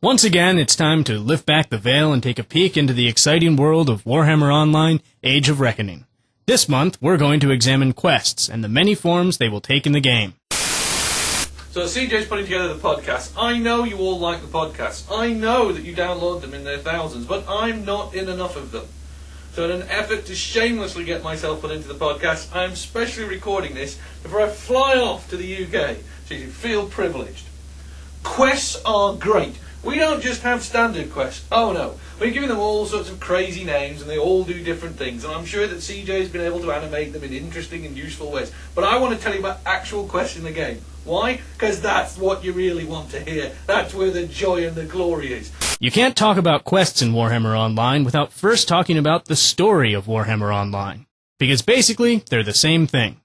Once again, it's time to lift back the veil and take a peek into the exciting world of Warhammer Online: Age of Reckoning. This month, we're going to examine quests and the many forms they will take in the game. So CJ's putting together the podcast. I know you all like the podcasts. I know that you download them in their thousands, but I'm not in enough of them. So in an effort to shamelessly get myself put into the podcast, I'm specially recording this before I fly off to the UK, so you feel privileged. Quests are great. We don't just have standard quests. Oh no. We're giving them all sorts of crazy names and they all do different things. And I'm sure that CJ's been able to animate them in interesting and useful ways. But I want to tell you about actual quests in the game. Why? Because that's what you really want to hear. That's where the joy and the glory is. You can't talk about quests in Warhammer Online without first talking about the story of Warhammer Online. Because basically, they're the same thing.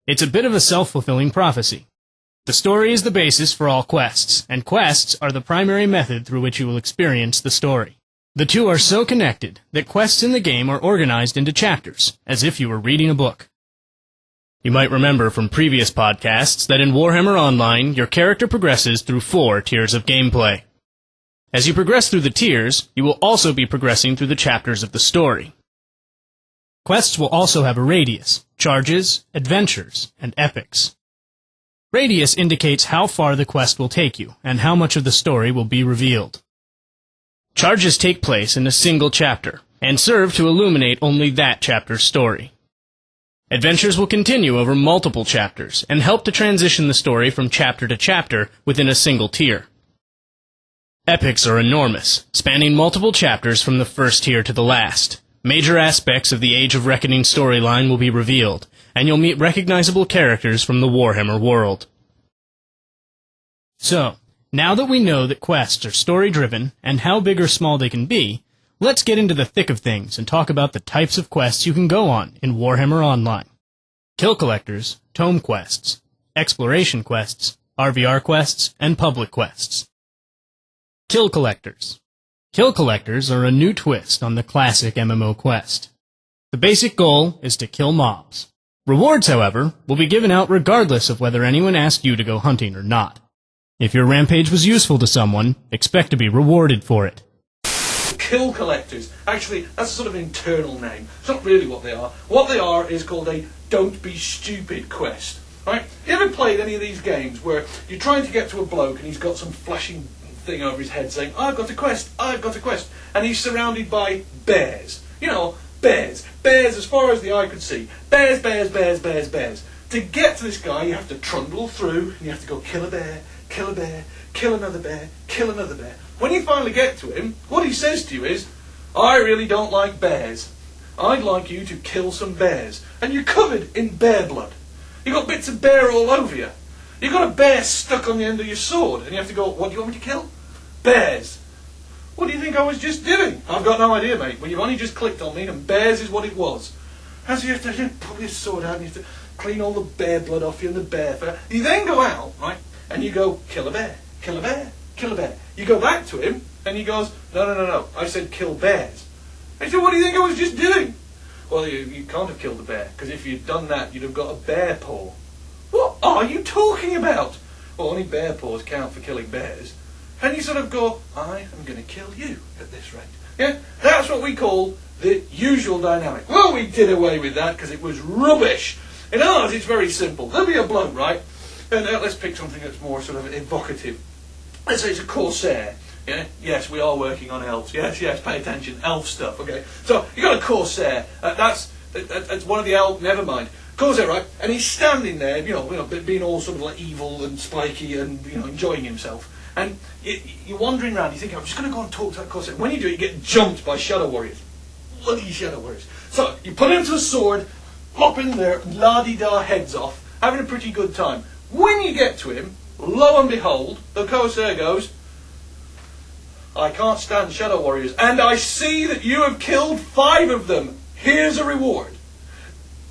It's a bit of a self-fulfilling prophecy. The story is the basis for all quests, and quests are the primary method through which you will experience the story. The two are so connected that quests in the game are organized into chapters, as if you were reading a book. You might remember from previous podcasts that in Warhammer Online, your character progresses through 4 tiers of gameplay. As you progress through the tiers, you will also be progressing through the chapters of the story. Quests will also have a radius, charges, adventures, and epics. Radius indicates how far the quest will take you, and how much of the story will be revealed. Charges take place in a single chapter, and serve to illuminate only that chapter's story. Adventures will continue over multiple chapters, and help to transition the story from chapter to chapter within a single tier. Epics are enormous, spanning multiple chapters from the first tier to the last. Major aspects of the Age of Reckoning storyline will be revealed, and you'll meet recognizable characters from the Warhammer world. So, now that we know that quests are story-driven, and how big or small they can be, let's get into the thick of things and talk about the types of quests you can go on in Warhammer Online. Kill collectors, tome quests, exploration quests, RVR quests, and public quests. Kill collectors. Kill collectors are a new twist on the classic MMO quest. The basic goal is to kill mobs. Rewards, however, will be given out regardless of whether anyone asked you to go hunting or not. If your rampage was useful to someone, expect to be rewarded for it. Kill collectors. Actually, that's a sort of internal name. It's not really what they are. What they are is called a don't be stupid quest. Right? You ever played any of these games where you're trying to get to a bloke and he's got some flashing thing over his head saying, I've got a quest, and he's surrounded by bears. You know, bears. Bears as far as the eye could see. Bears, bears, bears, bears, bears. To get to this guy, you have to trundle through, and you have to go kill a bear, kill another bear, kill another bear. When you finally get to him, what he says to you is, I really don't like bears. I'd like you to kill some bears. And you're covered in bear blood. You've got bits of bear all over you. You've got a bear stuck on the end of your sword, and you have to go, what do you want me to kill? Bears. What do you think I was just doing? I've got no idea, mate. Well, you've only just clicked on me, and bears is what it was. And so you have to pull your sword out, and you have to clean all the bear blood off you and the bear fur. You then go out, right, and you go, kill a bear, kill a bear, kill a bear. You go back to him, and he goes, no, I said kill bears. I said, what do you think I was just doing? Well, you can't have killed a bear, because if you'd done that, you'd have got a bear paw. What are you talking about? Well, only bear paws count for killing bears. And you sort of go, I am going to kill you at this rate. Yeah, that's what we call the usual dynamic. Well, we did away with that because it was rubbish. In ours, it's very simple. There'll be a bloke, right? And let's pick something that's more sort of evocative. Let's say it's a corsair. Yeah? Yes, we are working on elves. Yes, pay attention. Elf stuff, okay? So, you got a corsair. That's one of the elves, never mind. Corsair, right? And he's standing there, you know, being all sort of like evil and spiky and, you know, enjoying himself. And you're wandering around, you think, I'm just going to go and talk to that Corsair. When you do, you get jumped by Shadow Warriors. Bloody Shadow Warriors. So, you put him to a sword, hop in there, la-di-da heads off, having a pretty good time. When you get to him, lo and behold, the Corsair goes, I can't stand Shadow Warriors, and I see that you have killed 5 of them. Here's a reward.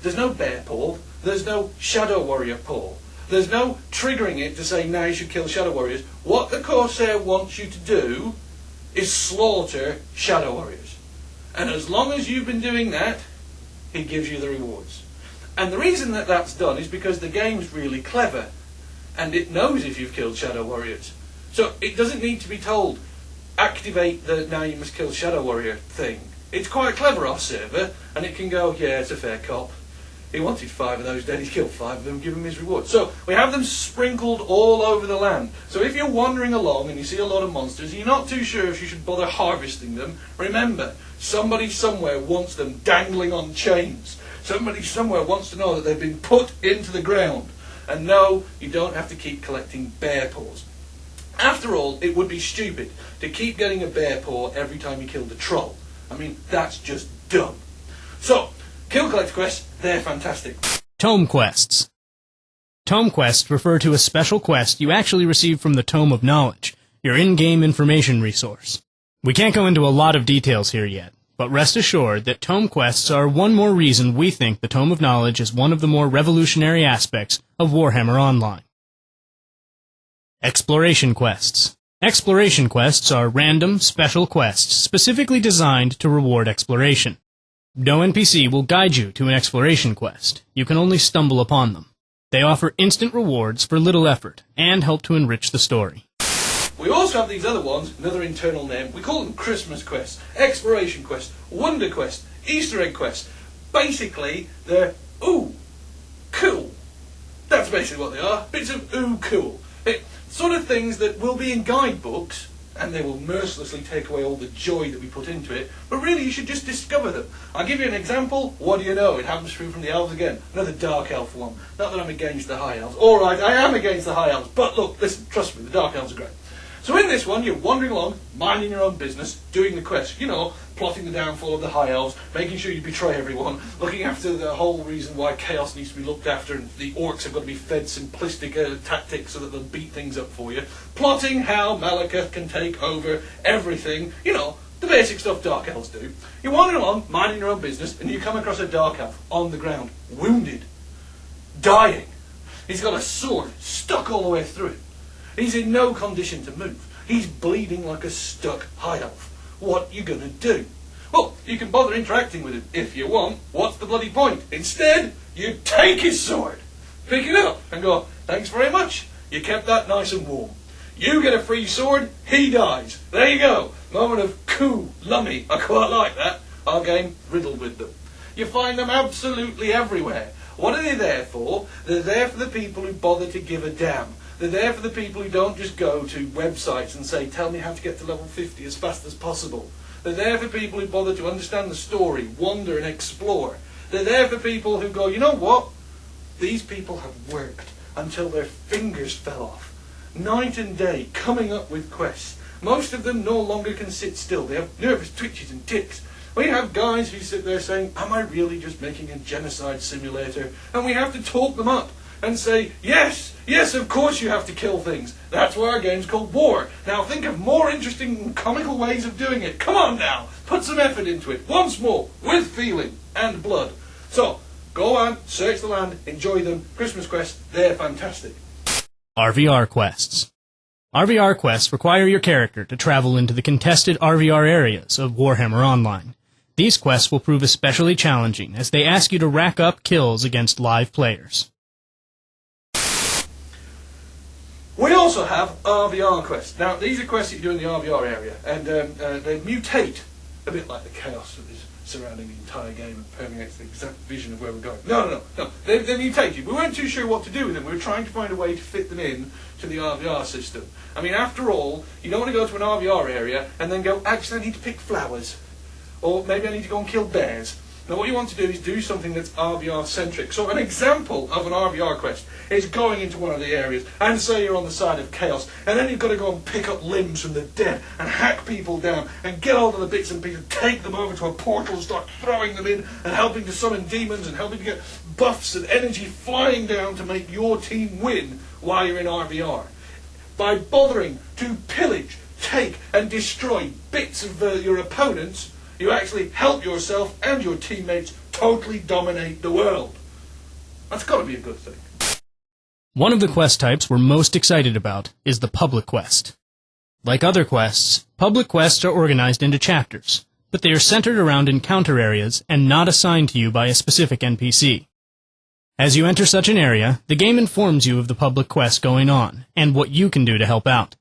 There's no bear paw, there's no Shadow Warrior paw. There's no triggering it to say, now you should kill Shadow Warriors. What the Corsair wants you to do is slaughter Shadow Warriors. And as long as you've been doing that, he gives you the rewards. And the reason that that's done is because the game's really clever. And it knows if you've killed Shadow Warriors. So it doesn't need to be told, activate the now you must kill Shadow Warrior thing. It's quite clever off server, and it can go, yeah, it's a fair cop. He wanted 5 of those dead, he killed 5 of them, give him his reward. So we have them sprinkled all over the land. So if you're wandering along and you see a lot of monsters and you're not too sure if you should bother harvesting them, remember, somebody somewhere wants them dangling on chains. Somebody somewhere wants to know that they've been put into the ground. And no, you don't have to keep collecting bear paws. After all, it would be stupid to keep getting a bear paw every time you killed a troll. I mean, that's just dumb. So, Kill Collect quests, they're fantastic. Tome quests. Tome quests refer to a special quest you actually receive from the Tome of Knowledge, your in-game information resource. We can't go into a lot of details here yet, but rest assured that Tome quests are one more reason we think the Tome of Knowledge is one of the more revolutionary aspects of Warhammer Online. Exploration quests. Exploration quests are random, special quests specifically designed to reward exploration. No NPC will guide you to an exploration quest. You can only stumble upon them. They offer instant rewards for little effort and help to enrich the story. We also have these other ones, another internal name. We call them Christmas quests, exploration quests, wonder quests, Easter egg quests. Basically, they're ooh, cool. That's basically what they are. Bits of ooh, cool. Sort of things that will be in guidebooks, and they will mercilessly take away all the joy that we put into it, but really you should just discover them. I'll give you an example. What do you know? It happens through from the elves again. Another dark elf one. Not that I'm against the high elves. Alright, I am against the high elves, but look, listen, trust me, the dark elves are great. So in this one, you're wandering along, minding your own business, doing the quest. You know, plotting the downfall of the high elves, making sure you betray everyone, looking after the whole reason why chaos needs to be looked after, and the orcs have got to be fed simplistic tactics so that they'll beat things up for you. Plotting how Malekith can take over everything. You know, the basic stuff dark elves do. You're wandering along, minding your own business, and you come across a dark elf on the ground, wounded, dying. He's got a sword stuck all the way through him. He's in no condition to move. He's bleeding like a stuck high elf. What you gonna do? Well, you can bother interacting with him if you want. What's the bloody point? Instead, you take his sword, pick it up, and go, thanks very much. You kept that nice and warm. You get a free sword, he dies. There you go. Moment of cool, lummy. I quite like that. Our game riddled with them. You find them absolutely everywhere. What are they there for? They're there for the people who bother to give a damn. They're there for the people who don't just go to websites and say, tell me how to get to level 50 as fast as possible. They're there for people who bother to understand the story, wander and explore. They're there for people who go, you know what? These people have worked until their fingers fell off. Night and day, coming up with quests. Most of them no longer can sit still. They have nervous twitches and tics. We have guys who sit there saying, am I really just making a genocide simulator? And we have to talk them up and say, yes, of course you have to kill things. That's why our game's called War. Now think of more interesting and comical ways of doing it. Come on now, put some effort into it. Once more, with feeling and blood. So, go on, search the land, enjoy them. Christmas quests, they're fantastic. RVR quests. RVR quests require your character to travel into the contested RVR areas of Warhammer Online. These quests will prove especially challenging as they ask you to rack up kills against live players. We also have RVR quests. Now, these are quests that you do in the RVR area, and they mutate a bit like the chaos that is surrounding the entire game and permeates the exact vision of where we're going. No. They're mutated. We weren't too sure what to do with them. We were trying to find a way to fit them in to the RVR system. I mean, after all, you don't want to go to an RVR area and then go, actually, I need to pick flowers. Or maybe I need to go and kill bears. Now what you want to do is do something that's RVR-centric. So an example of an RVR quest is going into one of the areas, and say you're on the side of chaos, and then you've got to go and pick up limbs from the dead, and hack people down, and get all of the bits and pieces, take them over to a portal and start throwing them in, and helping to summon demons, and helping to get buffs and energy flying down to make your team win while you're in RVR. By bothering to pillage, take, and destroy bits of your opponents, you actually help yourself and your teammates totally dominate the world. That's got to be a good thing. One of the quest types we're most excited about is the public quest. Like other quests, public quests are organized into chapters, but they are centered around encounter areas and not assigned to you by a specific NPC. As you enter such an area, the game informs you of the public quest going on and what you can do to help out.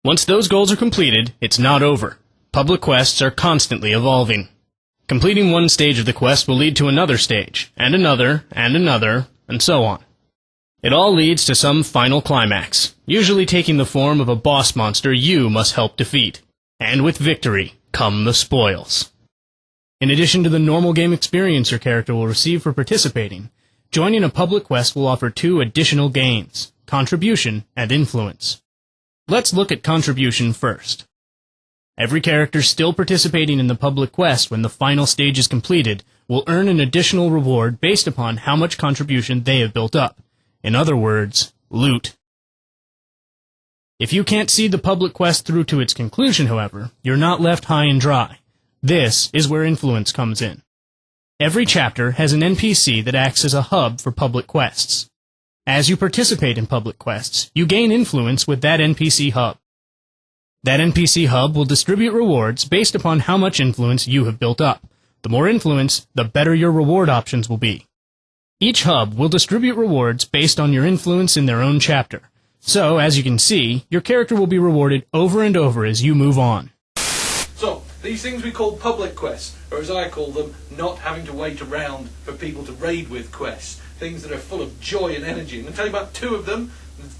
Once those goals are completed, it's not over. Public quests are constantly evolving. Completing one stage of the quest will lead to another stage, and another, and so on. It all leads to some final climax, usually taking the form of a boss monster you must help defeat. And with victory come the spoils. In addition to the normal game experience your character will receive for participating, joining a public quest will offer 2 additional gains: contribution and influence. Let's look at contribution first. Every character still participating in the public quest when the final stage is completed will earn an additional reward based upon how much contribution they have built up. In other words, loot. If you can't see the public quest through to its conclusion, however, you're not left high and dry. This is where influence comes in. Every chapter has an NPC that acts as a hub for public quests. As you participate in public quests, you gain influence with that NPC hub. That NPC hub will distribute rewards based upon how much influence you have built up. The more influence, the better your reward options will be. Each hub will distribute rewards based on your influence in their own chapter. So, as you can see, your character will be rewarded over and over as you move on. So, these things we call public quests, or as I call them, not having to wait around for people to raid with quests. Things that are full of joy and energy. I'm going to tell you about 2 of them,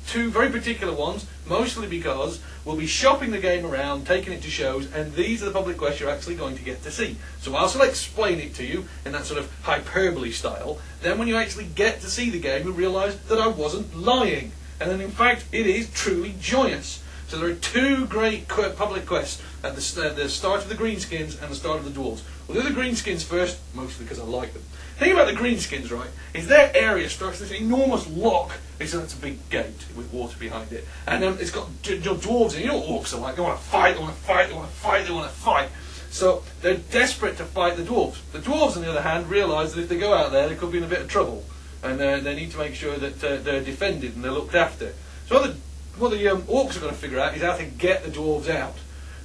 2 very particular ones, mostly because we'll be shopping the game around, taking it to shows, and these are the public quests you're actually going to get to see. So whilst I'll explain it to you in that sort of hyperbole style, then when you actually get to see the game, you'll realise that I wasn't lying. And then in fact, it is truly joyous. So there are 2 great public quests at the start of the Greenskins and the start of the Dwarves. We'll do the Greenskins first, mostly because I like them. The thing about the Greenskins, right, is their area starts this enormous lock. It's a big gate with water behind it. And it's got dwarves, and you know what orcs are like. They want to fight, they want to fight, they want to fight, they want to fight. So they're desperate to fight the dwarves. The dwarves, on the other hand, realise that if they go out there, they could be in a bit of trouble. And they need to make sure that they're defended and they're looked after. So what the orcs are going to figure out is how to get the dwarves out.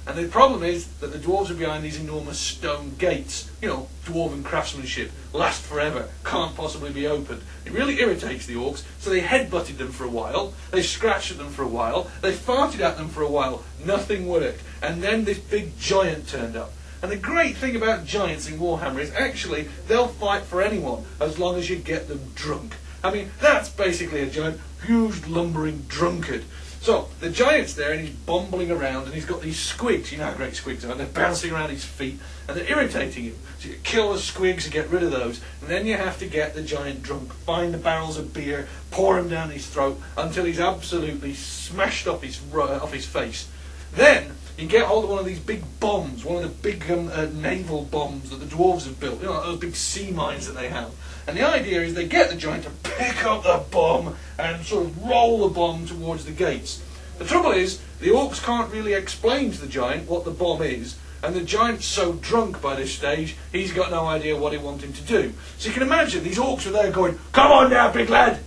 And the problem is that the dwarves are behind these enormous stone gates. You know, dwarven craftsmanship, last forever, can't possibly be opened. It really irritates the orcs, so they headbutted them for a while, they scratched at them for a while, they farted at them for a while, nothing worked. And then this big giant turned up. And the great thing about giants in Warhammer is actually they'll fight for anyone as long as you get them drunk. I mean, that's basically a giant, huge, lumbering drunkard. So, the giant's there and he's bumbling around and he's got these squigs. You know how great squigs are. They're bouncing around his feet and they're irritating him. So you kill the squigs and get rid of those. And then you have to get the giant drunk, find the barrels of beer, pour him down his throat until he's absolutely smashed off his face. Then you get hold of one of these big bombs, one of the big naval bombs that the dwarves have built. You know, those big sea mines that they have. And the idea is they get the giant to pick up the bomb and sort of roll the bomb towards the gates. The trouble is, the orcs can't really explain to the giant what the bomb is, and the giant's so drunk by this stage, he's got no idea what he wants him to do. So you can imagine, these orcs are there going, "Come on now, big lad,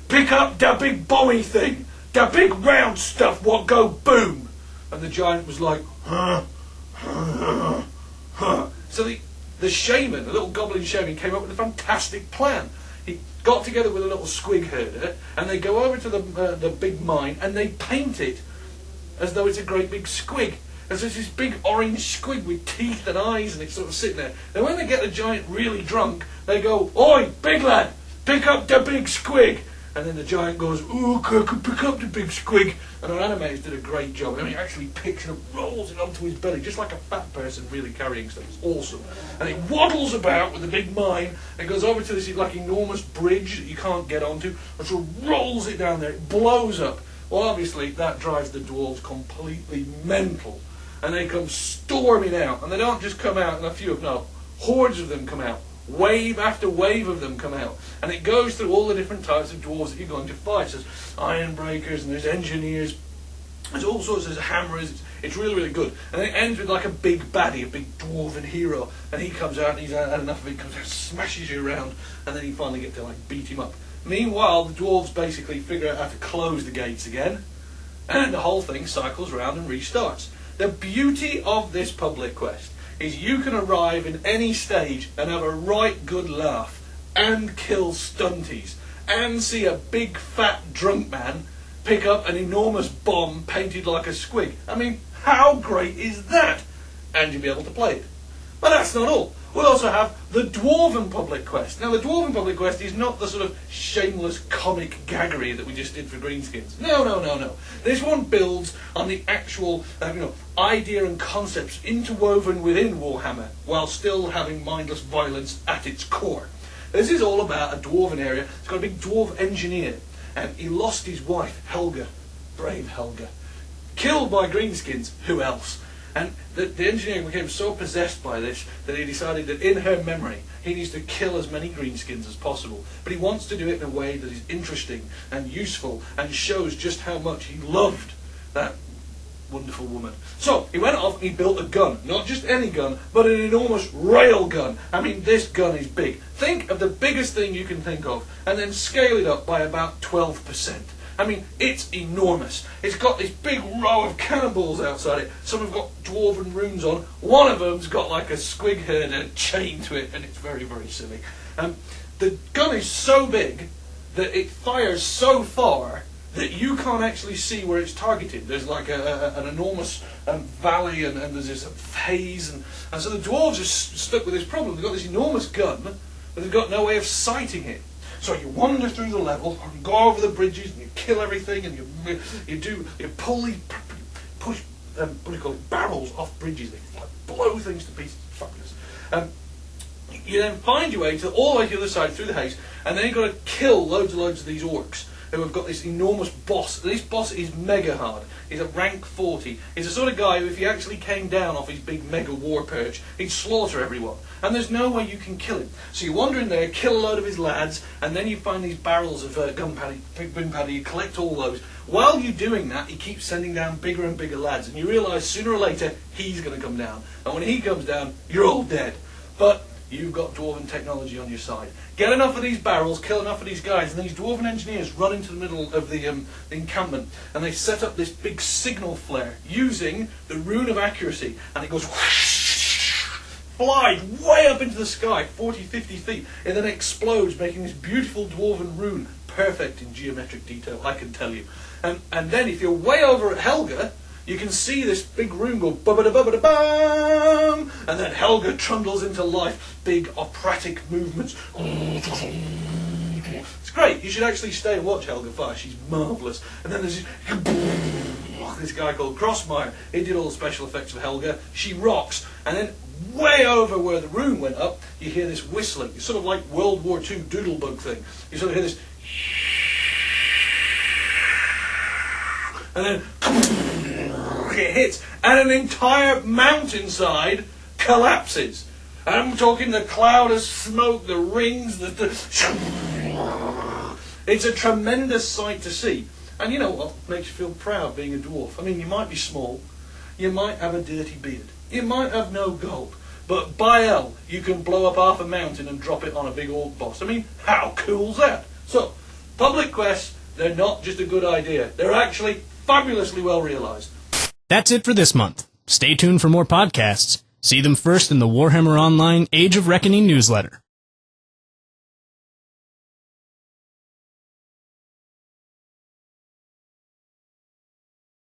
pick up the big bomby thing, the big round stuff what go boom." And the giant was like, "Huh, huh, huh." So the shaman, the little goblin shaman, came up with a fantastic plan. He got together with a little squig herder, and they go over to the big mine, and they paint it as though it's a great big squig. And so it's this big orange squig with teeth and eyes, and it's sort of sitting there. Then when they get the giant really drunk, they go, "Oi, big lad, pick up the big squig." And then the giant goes, "Ooh, I can pick up the big squig." And our animators did a great job. I mean, he actually picks it up, rolls it onto his belly, just like a fat person really carrying stuff. It's awesome. And it waddles about with the big mine, and goes over to this like enormous bridge that you can't get onto, and sort of rolls it down there. It blows up. Well, obviously, that drives the dwarves completely mental. And they come storming out. And they don't just come out in a few, no, hordes of them come out. Wave after wave of them come out. And it goes through all the different types of dwarves that you're going to fight. There's ironbreakers and there's engineers. There's all sorts, there's hammerers. It's really, really good. And then it ends with like a big baddie, a big dwarven hero. And he comes out and he's had enough of it, comes out, smashes you around, and then you finally get to like beat him up. Meanwhile, the dwarves basically figure out how to close the gates again. And the whole thing cycles around and restarts. The beauty of this public quest is you can arrive in any stage and have a right good laugh and kill stunties and see a big fat drunk man pick up an enormous bomb painted like a squig. I mean, how great is that? And you'll be able to play it. But that's not all. We'll also have the Dwarven Public Quest. Now, the Dwarven Public Quest is not the sort of shameless comic gaggery that we just did for Greenskins. No. This one builds on the actual idea and concepts interwoven within Warhammer, while still having mindless violence at its core. This is all about a dwarven area. It's got a big dwarf engineer, and he lost his wife, Helga. Brave Helga. Killed by Greenskins. Who else? And the engineer became so possessed by this that he decided that in her memory he needs to kill as many Greenskins as possible. But he wants to do it in a way that is interesting and useful and shows just how much he loved that wonderful woman. So he went off and he built a gun. Not just any gun, but an enormous rail gun. I mean, this gun is big. Think of the biggest thing you can think of and then scale it up by about 12%. I mean, it's enormous. It's got this big row of cannonballs outside it. Some have got dwarven runes on. One of them's got like a squig herder chained to it, and it's very, very silly. The gun is so big that it fires so far that you can't actually see where it's targeted. There's like an enormous valley, and there's this haze, and so the dwarves are stuck with this problem. They've got this enormous gun, but they've got no way of sighting it. So you wander through the level, and go over the bridges, and you kill everything, and you push barrels off bridges. They blow things to pieces. Fabulous. You then find your way all the way to the other side through the haze, and then you've got to kill loads and loads of these orcs who have got this enormous boss. This boss is mega hard. He's a rank 40. He's the sort of guy who, if he actually came down off his big mega war perch, he'd slaughter everyone. And there's no way you can kill him. So you wander in there, kill a load of his lads, and then you find these barrels of gunpowder. You collect all those. While you're doing that, he keeps sending down bigger and bigger lads, and you realise sooner or later he's going to come down. And when he comes down, you're all dead. But you've got dwarven technology on your side. Get enough of these barrels, kill enough of these guys, and these dwarven engineers run into the middle of the encampment, and they set up this big signal flare using the rune of accuracy, and it goes whoosh, flies way up into the sky, 40, 50 feet, and then explodes, making this beautiful dwarven rune, perfect in geometric detail, I can tell you. And then if you're way over at Helga, you can see this big rune go ba-ba-da-ba-ba-da-bam, and then Helga trundles into life, big operatic movements. It's great. You should actually stay and watch Helga fire. She's marvellous. And then there's this guy called Crossmire. He did all the special effects for Helga. She rocks. And then way over where the rune went up, you hear this whistling. It's sort of like World War II doodlebug thing. You sort of hear this, and then it hits, and an entire mountainside collapses. I'm talking the cloud of smoke, the rings, it's a tremendous sight to see. And you know what makes you feel proud being a dwarf? I mean, you might be small, you might have a dirty beard, you might have no gold, but by hell, you can blow up half a mountain and drop it on a big orc boss. I mean, how cool's that? So, public quests, they're not just a good idea, they're actually fabulously well realised. That's it for this month. Stay tuned for more podcasts. See them first in the Warhammer Online Age of Reckoning newsletter.